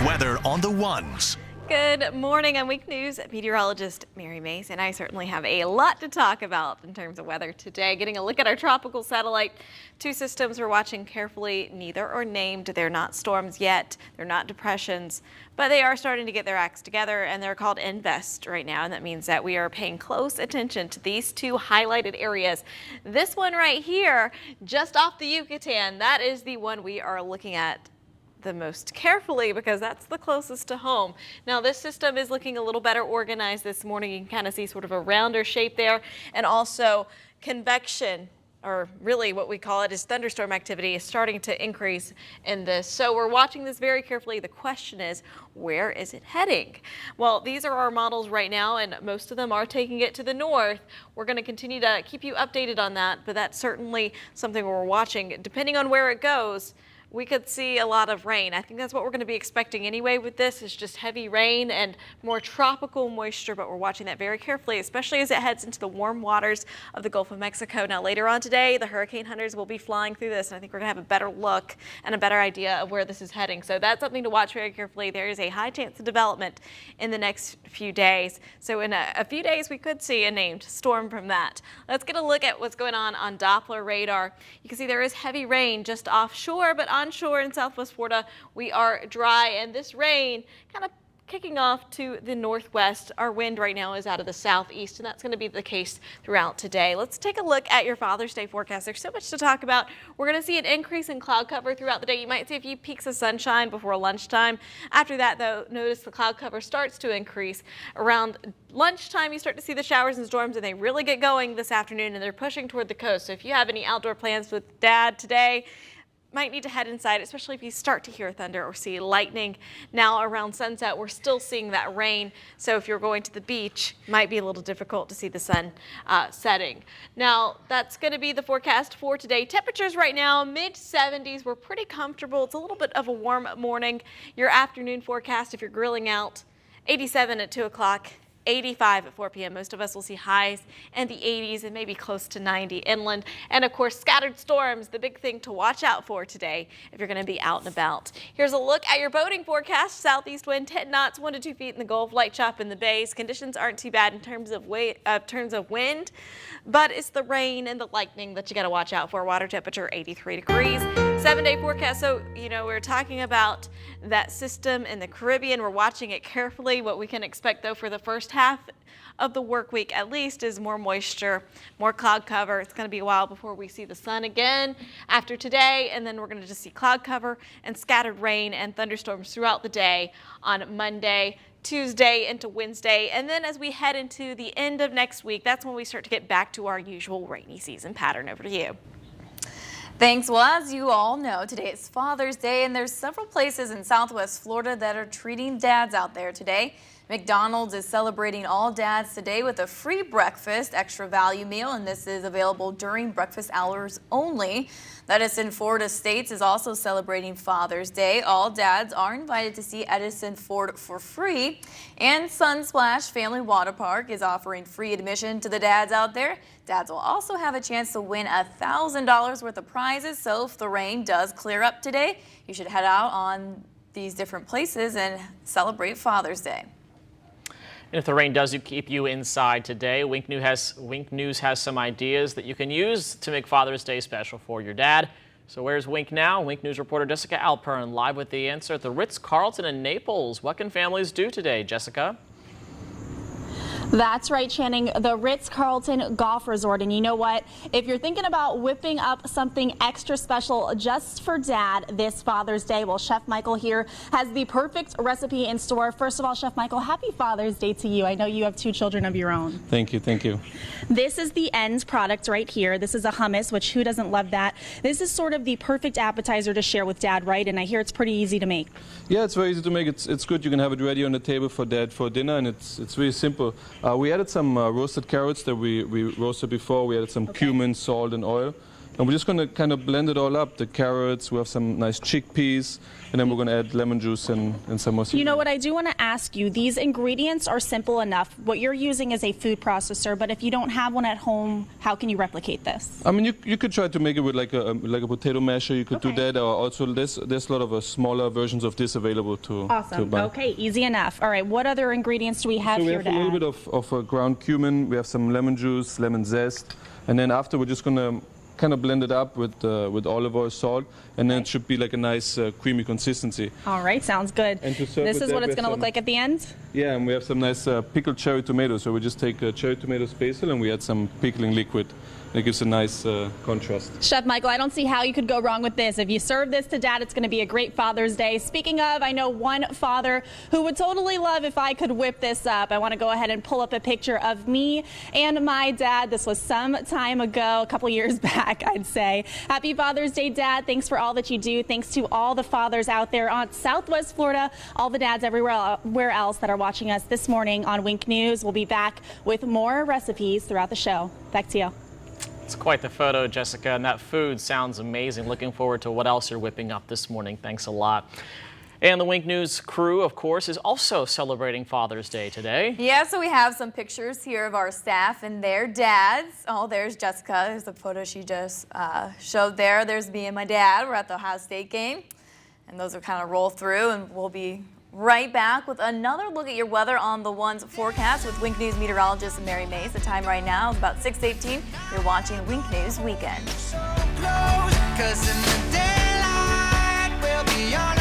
Weather on the ones. Good morning. I'm Wink News meteorologist Mary Mace, and I certainly have a lot to talk about in terms of weather today. Getting a look at our tropical satellite. Two systems we're watching carefully. Neither are named. They're not storms yet. They're not depressions, but they are starting to get their acts together, and they're called Invest right now. And that means that we are paying close attention to these two highlighted areas. This one right here, just off the Yucatan, that is the one we are looking at the most carefully because that's the closest to home. Now this system is looking a little better organized this morning. You can kind of see sort of a rounder shape there, and also convection, or really what we call it is thunderstorm activity, is starting to increase in this. So we're watching this very carefully. The question is, where is it heading? Well, these are our models right now, and most of them are taking it to the north. We're going to continue to keep you updated on that, but that's certainly something we're watching. Depending on where it goes, we could see a lot of rain. I think that's what we're going to be expecting anyway with this, is just heavy rain and more tropical moisture, but we're watching that very carefully, especially as it heads into the warm waters of the Gulf of Mexico. Now later on today, the hurricane hunters will be flying through this, and I think we're going to have a better look and a better idea of where this is heading. So that's something to watch very carefully. There is a high chance of development in the next few days. So in a few days, we could see a named storm from that. Let's get a look at what's going on Doppler radar. You can see there is heavy rain just offshore, but onshore in southwest Florida, we are dry, and this rain kind of kicking off to the northwest. Our wind right now is out of the southeast, and that's going to be the case throughout today. Let's take a look at your Father's Day forecast. There's so much to talk about. We're going to see an increase in cloud cover throughout the day. You might see a few peaks of sunshine before lunchtime. After that, though, notice the cloud cover starts to increase. Around lunchtime, you start to see the showers and storms, and they really get going this afternoon, and they're pushing toward the coast. So if you have any outdoor plans with Dad today, might need to head inside, especially if you start to hear thunder or see lightning. Now around sunset, we're still seeing that rain, so if you're going to the beach, it might be a little difficult to see the sun setting. Now that's going to be the forecast for today. Temperatures right now, mid-70s. We're pretty comfortable. It's a little bit of a warm morning. Your afternoon forecast, if you're grilling out, 87 at 2 o'clock. 85 at 4 p.m. Most of us will see highs in the 80s and maybe close to 90 inland. And of course, scattered storms, the big thing to watch out for today if you're going to be out and about. Here's a look at your boating forecast. Southeast wind 10 knots, 1 to 2 feet in the Gulf, light chop in the bays. Conditions aren't too bad in terms of wind, but it's the rain and the lightning that you got to watch out for. Water temperature 83 degrees. 7-day forecast. So, you know, we're talking about that system in the Caribbean. We're watching it carefully. What we can expect, though, for the first half of the work week at least is more moisture, more cloud cover. It's going to be a while before we see the sun again after today, and then we're going to just see cloud cover and scattered rain and thunderstorms throughout the day on Monday, Tuesday into Wednesday, and then as we head into the end of next week, that's when we start to get back to our usual rainy season pattern. Over to you. Thanks. Well, as you all know, today is Father's Day, and there's several places in Southwest Florida that are treating dads out there today. McDonald's is celebrating all dads today with a free breakfast extra value meal, and this is available during breakfast hours only. Edison Ford Estates is also celebrating Father's Day. All dads are invited to see Edison Ford for free, and Sunsplash Family Water Park is offering free admission to the dads out there. Dads will also have a chance to win $1,000 worth of prizes, so if the rain does clear up today, you should head out on these different places and celebrate Father's Day. And if the rain does keep you inside today, Wink News has some ideas that you can use to make Father's Day special for your dad. So where's Wink now? Wink News reporter Jessica Alpern live with the answer at the Ritz-Carlton in Naples. What can families do today, Jessica? That's right, Channing, the Ritz-Carlton Golf Resort. And you know what? If you're thinking about whipping up something extra special just for Dad this Father's Day, well, Chef Michael here has the perfect recipe in store. First of all, Chef Michael, happy Father's Day to you. I know you have 2 children of your own. Thank you, thank you. This is the end product right here. This is a hummus, which who doesn't love that? This is sort of the perfect appetizer to share with Dad, right? And I hear it's pretty easy to make. Yeah, it's very easy to make. It's good. You can have it ready on the table for Dad for dinner, and it's really simple. We added some roasted carrots that we roasted before. We added some cumin, salt, and oil. And we're just going to kind of blend it all up. The carrots, we have some nice chickpeas, and then we're going to add lemon juice and some more seasoning. You know what, I do want to ask you, these ingredients are simple enough. What you're using is a food processor, but if you don't have one at home, how can you replicate this? I mean, you could try to make it with like a potato masher. You could do Okay. that, or also there's a lot of smaller versions of this available to buy. Okay, easy enough. All right, what other ingredients do we have So we here have to a little add? bit of ground cumin. We have some lemon juice, lemon zest, and then after we're just gonna kind of blend it up with olive oil, salt, and then it should be like a nice creamy consistency. All right, sounds good. And to serve This with is that, what we it's have going to look some- like at the end? Yeah, and we have some nice pickled cherry tomatoes. So we just take cherry tomatoes basil and we add some pickling liquid. It gives a nice contrast. Chef Michael, I don't see how you could go wrong with this. If you serve this to Dad, it's going to be a great Father's Day. Speaking of, I know one father who would totally love if I could whip this up. I want to go ahead and pull up a picture of me and my dad. This was some time ago, a couple years back, I'd say. Happy Father's Day, Dad. Thanks for all that you do. Thanks to all the fathers out there on Southwest Florida, all the dads everywhere else that are watching us this morning on Wink News. We'll be back with more recipes throughout the show. Back to you. It's quite the photo, Jessica, and that food sounds amazing. Looking forward to what else you're whipping up this morning. Thanks a lot. And the Wink News crew, of course, is also celebrating Father's Day today. Yeah, so we have some pictures here of our staff and their dads. Oh, there's Jessica. There's the photo she just showed there. There's me and my dad. We're at the Ohio State game. And those will kind of roll through, and we'll be right back with another look at your weather on the One's forecast with Wink News meteorologist Mary Mace. The time right now is about 6:18. You're watching Wink News Weekend. So close, 'cause in the daylight we'll be on